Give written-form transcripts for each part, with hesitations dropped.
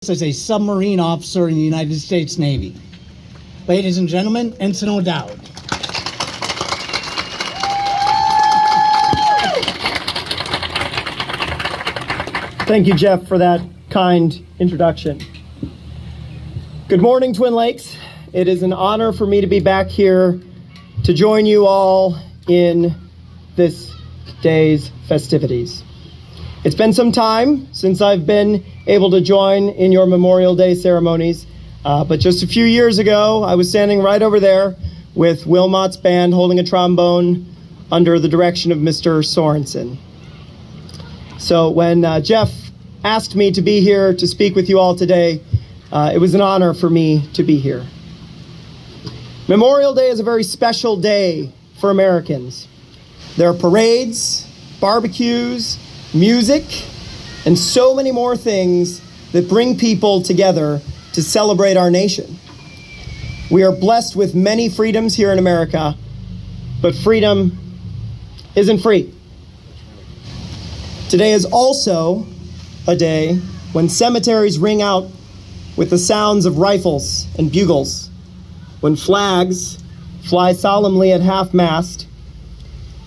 as a submarine officer in the United States Navy. Ladies and gentlemen, Ensign O'Dowd. Thank you, Jeff, for that kind introduction. Good morning, Twin Lakes. It is an honor for me to be back here to join you all in this day's festivities. It's been some time since I've been able to join in your Memorial Day ceremonies, but just a few years ago, I was standing right over there with Wilmot's band holding a trombone under the direction of Mr. Sorensen. So when Jeff asked me to be here to speak with you all today, it was an honor for me to be here. Memorial Day is a very special day for Americans. There are parades, barbecues, music, and so many more things that bring people together to celebrate our nation. We are blessed with many freedoms here in America, but freedom isn't free. Today is also a day when cemeteries ring out with the sounds of rifles and bugles, when flags fly solemnly at half-mast,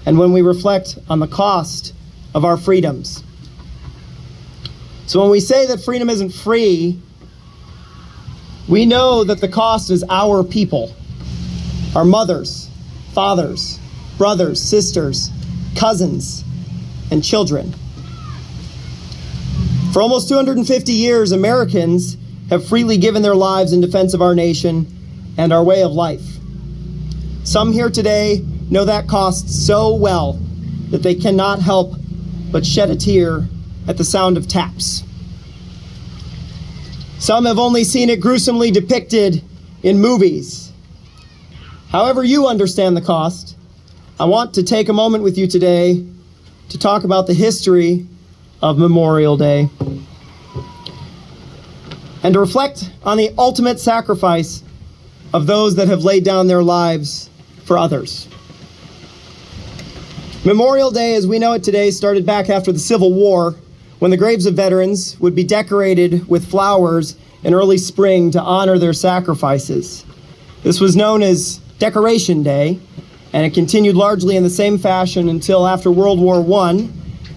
and when we reflect on the cost of our freedoms. So when we say that freedom isn't free, we know that the cost is our people, our mothers, fathers, brothers, sisters, cousins, and children. For almost 250 years, Americans have freely given their lives in defense of our nation and our way of life. Some here today know that cost so well that they cannot help but shed a tear at the sound of taps. Some have only seen it gruesomely depicted in movies. However you understand the cost, I want to take a moment with you today to talk about the history of Memorial Day and to reflect on the ultimate sacrifice of those that have laid down their lives for others. Memorial Day, as we know it today, started back after the Civil War, when the graves of veterans would be decorated with flowers in early spring to honor their sacrifices. This was known as Decoration Day, and it continued largely in the same fashion until after World War I,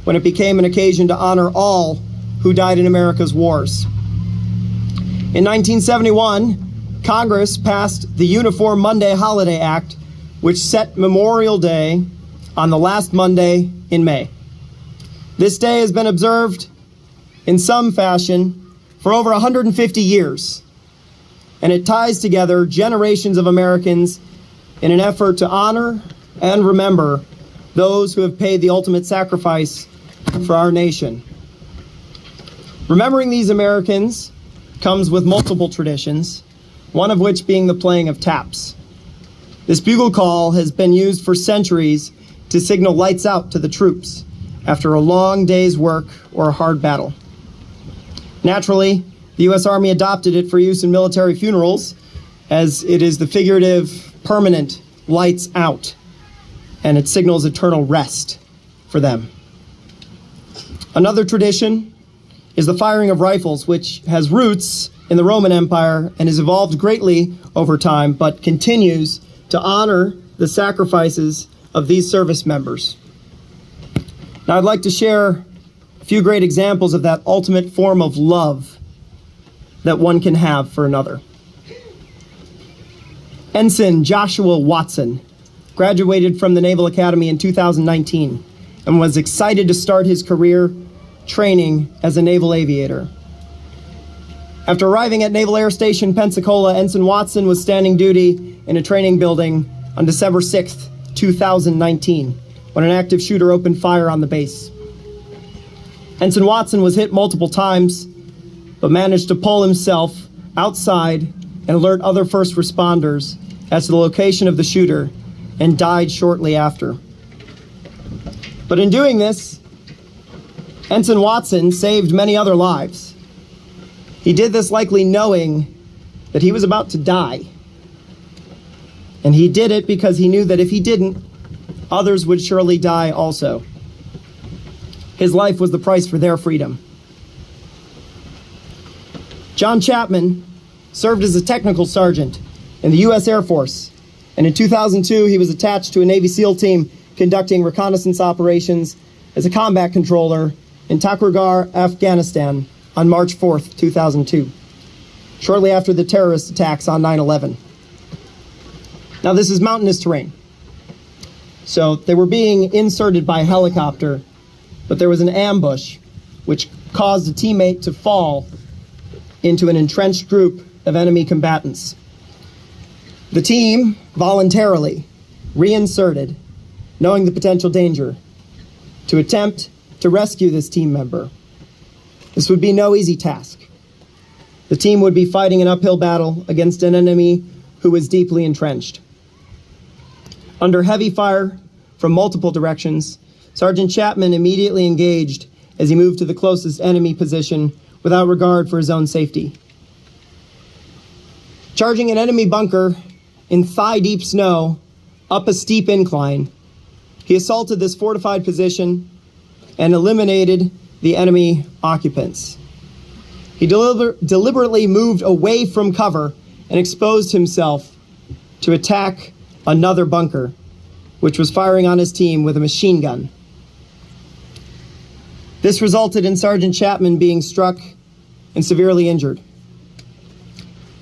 when it became an occasion to honor all who died in America's wars. In 1971, Congress passed the Uniform Monday Holiday Act, which set Memorial Day on the last Monday in May. This day has been observed in some fashion for over 150 years, and it ties together generations of Americans in an effort to honor and remember those who have paid the ultimate sacrifice for our nation. Remembering these Americans comes with multiple traditions, one of which being the playing of taps. This bugle call has been used for centuries to signal lights out to the troops after a long day's work or a hard battle. Naturally, the U.S. Army adopted it for use in military funerals, as it is the figurative, permanent lights out, and it signals eternal rest for them. Another tradition is the firing of rifles, which has roots in the Roman Empire and has evolved greatly over time, but continues to honor the sacrifices of these service members. Now, I'd like to share a few great examples of that ultimate form of love that one can have for another. Ensign Joshua Watson graduated from the Naval Academy in 2019 and was excited to start his career training as a naval aviator. After arriving at Naval Air Station Pensacola, Ensign Watson was standing duty in a training building on December 6th, 2019, when an active shooter opened fire on the base. Ensign Watson was hit multiple times, but managed to pull himself outside and alert other first responders as to the location of the shooter, and died shortly after. But in doing this, Ensign Watson saved many other lives. He did this likely knowing that he was about to die. And he did it because he knew that if he didn't, others would surely die also. His life was the price for their freedom. John Chapman served as a technical sergeant in the U.S. Air Force, and in 2002 he was attached to a Navy SEAL team conducting reconnaissance operations as a combat controller in Takragar, Afghanistan on March 4th, 2002, shortly after the terrorist attacks on 9/11. Now, this is mountainous terrain, so they were being inserted by helicopter, but there was an ambush which caused a teammate to fall into an entrenched group of enemy combatants. The team voluntarily reinserted, knowing the potential danger, to attempt to rescue this team member. This would be no easy task. The team would be fighting an uphill battle against an enemy who was deeply entrenched. Under heavy fire from multiple directions, Sergeant Chapman immediately engaged as he moved to the closest enemy position without regard for his own safety. Charging an enemy bunker in thigh-deep snow up a steep incline, he assaulted this fortified position and eliminated the enemy occupants. He deliberately moved away from cover and exposed himself to attack another bunker, which was firing on his team with a machine gun. This resulted in Sergeant Chapman being struck and severely injured.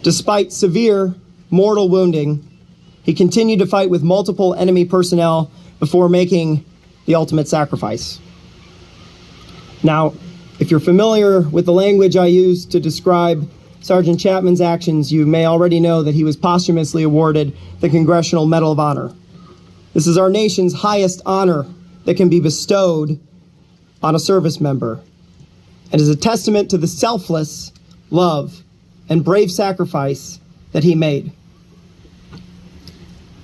Despite severe mortal wounding, he continued to fight with multiple enemy personnel before making the ultimate sacrifice. Now, if you're familiar with the language I used to describe Sergeant Chapman's actions, you may already know that he was posthumously awarded the Congressional Medal of Honor. This is our nation's highest honor that can be bestowed on a service member, and is a testament to the selfless love and brave sacrifice that he made.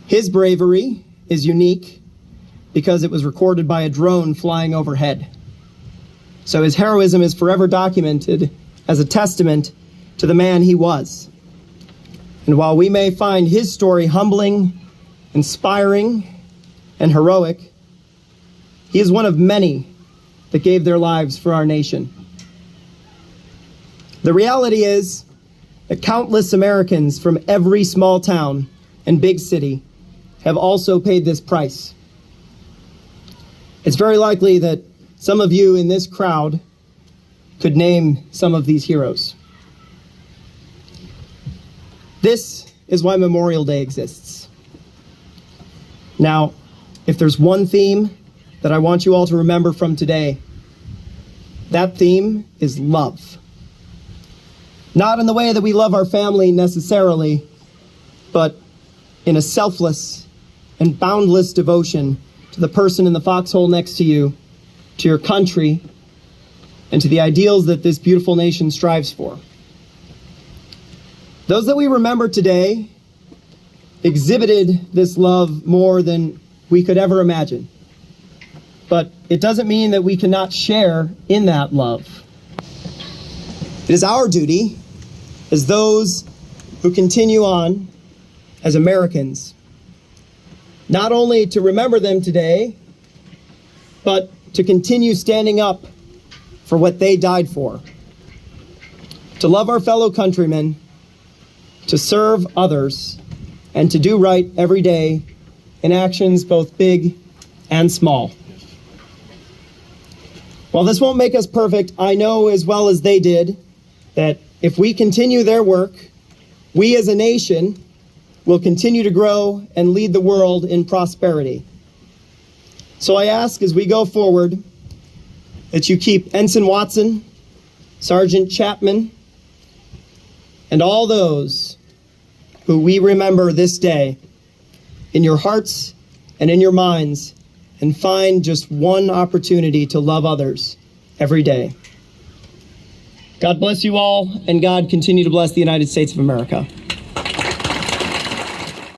His bravery is unique because it was recorded by a drone flying overhead. So his heroism is forever documented as a testament to the man he was. And while we may find his story humbling, inspiring, and heroic, he is one of many that gave their lives for our nation. The reality is that countless Americans from every small town and big city have also paid this price. It's very likely that some of you in this crowd could name some of these heroes. This is why Memorial Day exists. Now, if there's one theme that I want you all to remember from today, that theme is love. Not in the way that we love our family necessarily, but in a selfless and boundless devotion to the person in the foxhole next to you, to your country, and to the ideals that this beautiful nation strives for. Those that we remember today exhibited this love more than we could ever imagine. But it doesn't mean that we cannot share in that love. It is our duty as those who continue on as Americans, not only to remember them today, but to continue standing up for what they died for. To love our fellow countrymen, to serve others, and to do right every day in actions both big and small. While this won't make us perfect, I know as well as they did that if we continue their work, we as a nation will continue to grow and lead the world in prosperity. So I ask as we go forward that you keep Ensign Watson, Sergeant Chapman, and all those who we remember this day in your hearts and in your minds, and find just one opportunity to love others every day. God bless you all, and God continue to bless the United States of America.